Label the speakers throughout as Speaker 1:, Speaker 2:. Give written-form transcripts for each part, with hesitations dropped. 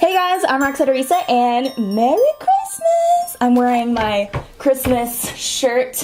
Speaker 1: Hey guys, I'm Roxette Arisa and Merry Christmas! I'm wearing my Christmas shirt.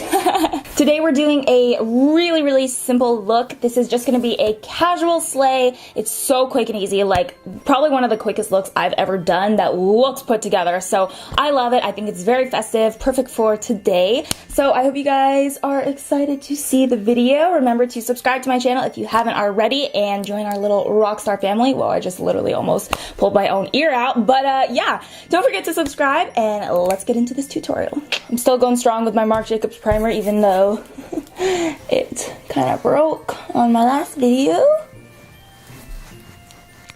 Speaker 1: Today we're doing a really simple look. This is just going to be a casual sleigh. It's so quick and easy, like probably one of the quickest looks I've ever done that looks put together. So I love it. I think it's very festive, perfect for today. So I hope you guys are excited to see the video. Remember to subscribe to my channel if you haven't already and join our little rock star family. Well, I just literally almost pulled my own ear out, but yeah, don't forget to subscribe and let's get into this tutorial. I'm still going strong with my Marc Jacobs primer even though it kind of broke on my last video.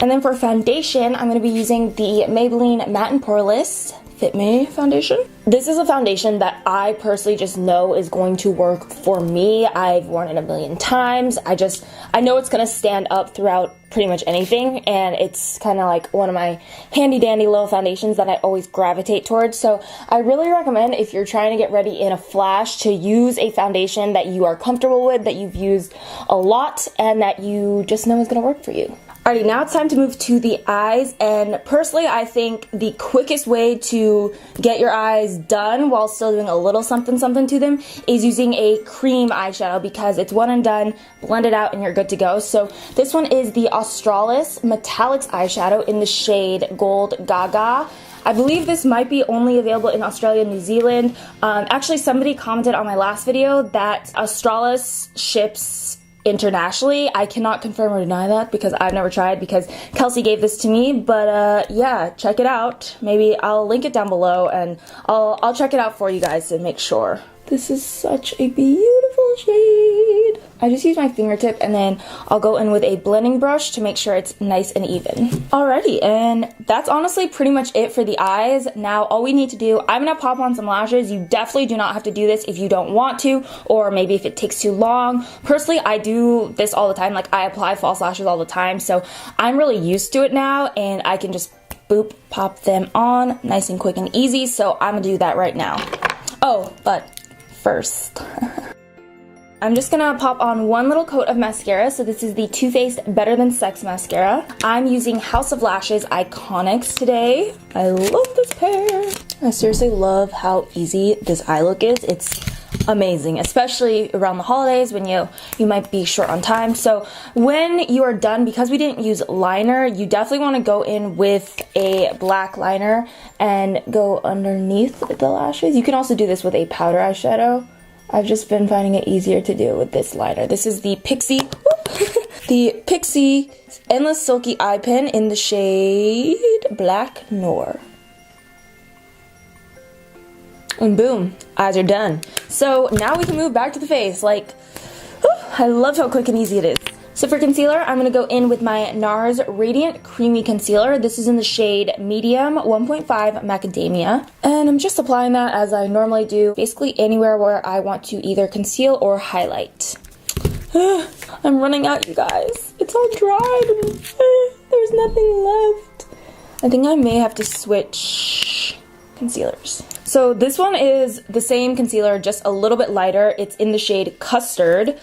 Speaker 1: And then for foundation, I'm going to be using the Maybelline Matte and Poreless Fit Me foundation. This is a foundation that I personally just know is going to work for me. I've worn it a million times. I know it's going to stand up throughout pretty much anything, and it's kind of like one of my handy dandy little foundations that I always gravitate towards. So I really recommend, if you're trying to get ready in a flash, to use a foundation that you are comfortable with, that you've used a lot, and that you just know is going to work for you. Alrighty, now it's time to move to the eyes, and personally I think the quickest way to get your eyes done while still doing a little something to them is using a cream eyeshadow, because it's one and done, blend it out and you're good to go. So this one is the Australis Metallics eyeshadow in the shade Gold Gaga. I believe this might be only available in Australia and New Zealand. Actually, somebody commented on my last video that Australis ships internationally. I cannot confirm or deny that because I've never tried, because Kelsey gave this to me, but yeah, check it out. Maybe I'll link it down below and I'll check it out for you guys to make sure. This is such a beautiful shade. I just use my fingertip and then I'll go in with a blending brush to make sure it's nice and even. Alrighty, and that's honestly pretty much it for the eyes. Now all we need to do, I'm gonna pop on some lashes. You definitely do not have to do this if you don't want to, or maybe if it takes too long. Personally, I do this all the time. Like, I apply false lashes all the time, so I'm really used to it now, and I can just boop, pop them on nice and quick and easy. So I'm gonna do that right now. Oh, but first, I'm just gonna pop on one little coat of mascara. So this is the Too Faced Better Than Sex mascara. I'm using House of Lashes Iconics today. I love this pair. I seriously love how easy this eye look is. It's amazing, especially around the holidays when you might be short on time. So when you are done, because we didn't use liner, you definitely want to go in with a black liner and go underneath the lashes. You can also do this with a powder eyeshadow. I've just been finding it easier to do with this liner. This is the Pixie, the Pixie Endless Silky Eye Pen in the shade Black Noir. And boom, eyes are done. So now we can move back to the face. Like, I love how quick and easy it is. So for concealer, I'm going to go in with my NARS Radiant Creamy Concealer. This is in the shade Medium 1.5 Macadamia. And I'm just applying that as I normally do, basically anywhere where I want to either conceal or highlight. I'm running out, you guys. It's all dried and there's nothing left. I think I may have to switch concealers. So this one is the same concealer, just a little bit lighter. It's in the shade Custard.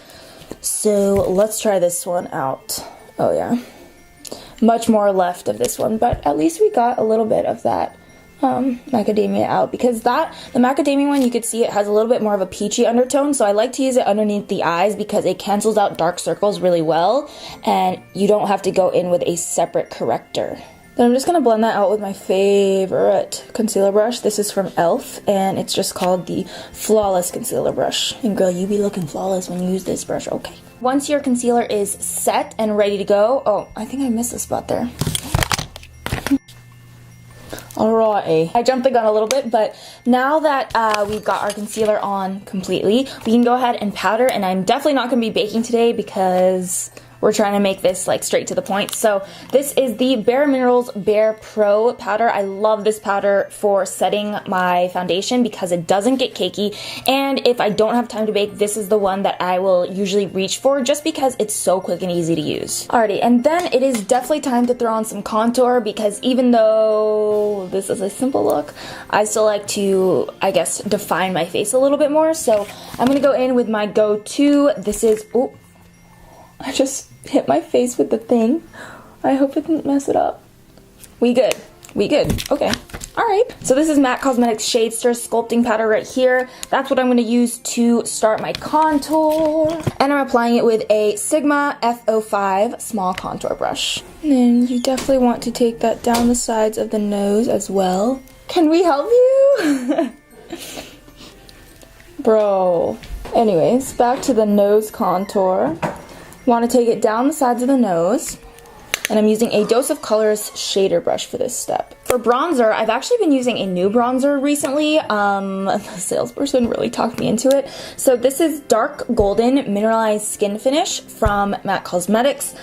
Speaker 1: So let's try this one out. Oh yeah, much more left of this one, but at least we got a little bit of that macadamia out, because the macadamia one, you could see it has a little bit more of a peachy undertone, so I like to use it underneath the eyes because it cancels out dark circles really well, and you don't have to go in with a separate corrector. Then I'm just going to blend that out with my favorite concealer brush. This is from e.l.f. and it's just called the Flawless Concealer Brush. And girl, you be looking flawless when you use this brush, okay. Once your concealer is set and ready to go, oh, I think I missed a spot there. Alrighty, I jumped the gun a little bit, but now that we've got our concealer on completely, we can go ahead and powder, and I'm definitely not going to be baking today because we're trying to make this like straight to the point. So this is the Bare Minerals Bare Pro powder. I love this powder for setting my foundation because it doesn't get cakey, and if I don't have time to bake, this is the one that I will usually reach for just because it's so quick and easy to use. Alrighty, and then it is definitely time to throw on some contour, because even though this is a simple look, I still like to, I guess, define my face a little bit more. So I'm gonna go in with my go-to. This is, oh, I just hit my face with the thing. I hope it didn't mess it up. We good. We good. Okay. Alright. So this is MAC Cosmetics Shade Stir Sculpting Powder right here. That's what I'm going to use to start my contour. And I'm applying it with a Sigma F05 small contour brush. And then you definitely want to take that down the sides of the nose as well. Can we help you? Bro. Anyways, back to the nose contour. Want to take it down the sides of the nose. And I'm using a Dose of Colors shader brush for this step. For bronzer, I've actually been using a new bronzer recently. The salesperson really talked me into it. So this is Dark Golden Mineralized Skin Finish from MAC Cosmetics.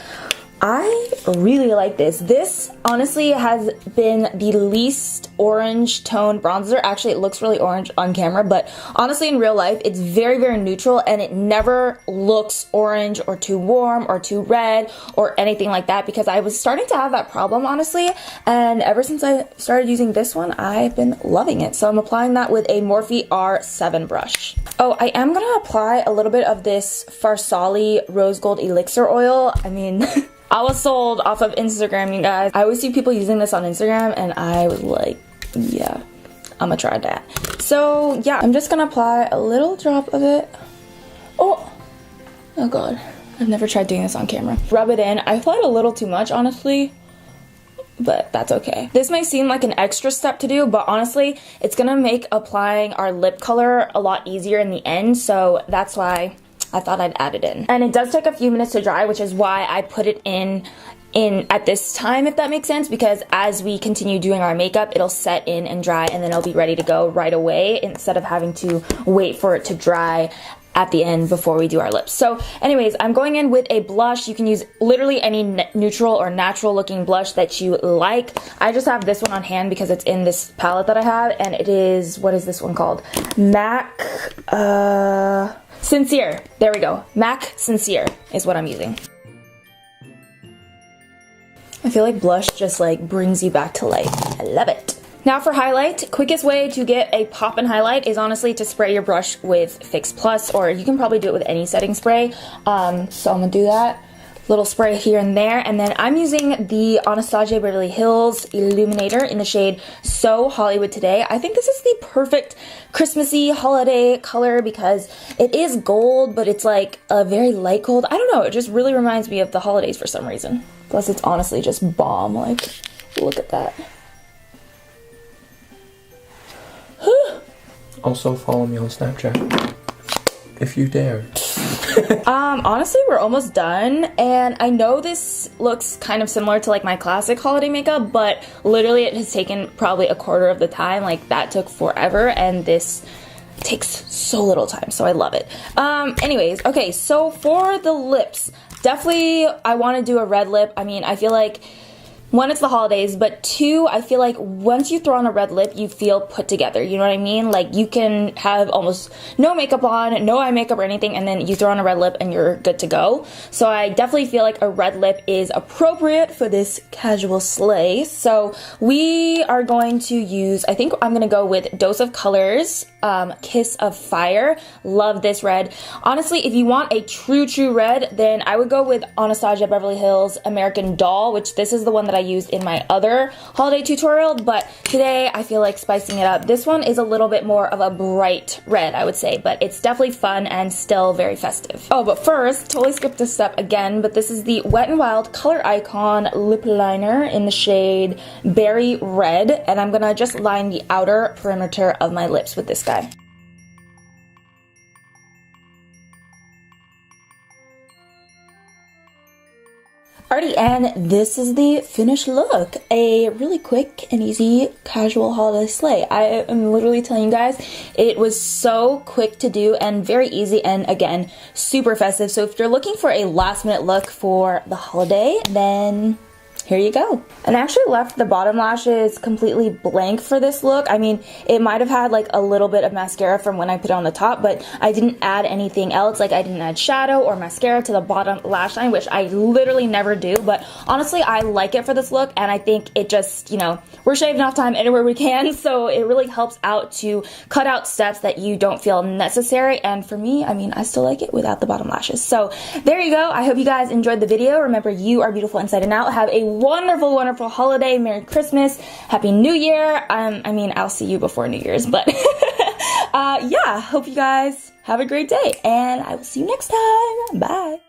Speaker 1: I really like this. This honestly has been the least orange toned bronzer. Actually, it looks really orange on camera, but honestly in real life, it's very, very neutral and it never looks orange or too warm or too red or anything like that, because I was starting to have that problem, honestly, and ever since I started using this one, I've been loving it. So I'm applying that with a Morphe R7 brush. Oh, I am gonna apply a little bit of this Farsali Rose Gold Elixir Oil. I mean, I was sold off of Instagram, you guys. I always see people using this on Instagram and I was like, yeah, I'm gonna try that. So yeah, I'm just gonna apply a little drop of it. Oh god, I've never tried doing this on camera. Rub it in. I applied a little too much, honestly, but that's okay. This may seem like an extra step to do, but honestly, it's gonna make applying our lip color a lot easier in the end, so that's why I thought I'd add it in. And it does take a few minutes to dry, which is why I put it in at this time, if that makes sense, because as we continue doing our makeup, it'll set in and dry and then it'll be ready to go right away instead of having to wait for it to dry at the end before we do our lips. So anyways, I'm going in with a blush. You can use literally any neutral or natural looking blush that you like. I just have this one on hand because it's in this palette that I have, and it is, what is this one called? MAC, Sincere. There we go. MAC Sincere is what I'm using. I feel like blush just like brings you back to life. I love it. Now for highlight, quickest way to get a pop-in highlight is honestly to spray your brush with Fix Plus, or you can probably do it with any setting spray. So I'm gonna do that. Little spray here and there, and then I'm using the Anastasia Beverly Hills Illuminator in the shade So Hollywood Today. I think this is the perfect Christmassy holiday color because it is gold, but it's like a very light gold. I don't know, it just really reminds me of the holidays for some reason. Plus it's honestly just bomb, like, look at that.
Speaker 2: Also follow me on Snapchat, if you dare.
Speaker 1: Honestly, we're almost done, and I know this looks kind of similar to like my classic holiday makeup, but literally it has taken probably a quarter of the time. Like, that took forever, and this takes so little time, so I love it. Anyways, okay, so for the lips, definitely I want to do a red lip. I mean, I feel like, one, it's the holidays, but two, I feel like once you throw on a red lip, you feel put together, you know what I mean? Like, you can have almost no makeup on, no eye makeup or anything, and then you throw on a red lip and you're good to go. So I definitely feel like a red lip is appropriate for this casual slay. So we are going to use, I think I'm gonna go with Dose of Colors, Kiss of Fire. Love this red. Honestly, if you want a true red, then I would go with Anastasia Beverly Hills American Doll, which this is the one that I used in my other holiday tutorial, but today I feel like spicing it up. This one is a little bit more of a bright red, I would say, but it's definitely fun and still very festive. Oh, but first, totally skipped a step again, but this is the Wet n Wild Color Icon lip liner in the shade Berry Red, and I'm gonna just line the outer perimeter of my lips with this guy. Alrighty, and this is the finished look. A really quick and easy casual holiday slay. I am literally telling you guys, it was so quick to do and very easy, and again, super festive. So if you're looking for a last minute look for the holiday, then here you go. And I actually left the bottom lashes completely blank for this look. I mean, it might have had like a little bit of mascara from when I put it on the top, but I didn't add anything else. Like, I didn't add shadow or mascara to the bottom lash line, which I literally never do. But honestly, I like it for this look, and I think it just, you know, we're shaving off time anywhere we can, so it really helps out to cut out steps that you don't feel necessary. And for me, I mean, I still like it without the bottom lashes. So there you go. I hope you guys enjoyed the video. Remember, you are beautiful inside and out. Have a wonderful, wonderful holiday. Merry Christmas. Happy New Year. I mean, I'll see you before New Year's, but yeah, hope you guys have a great day, and I will see you next time. Bye.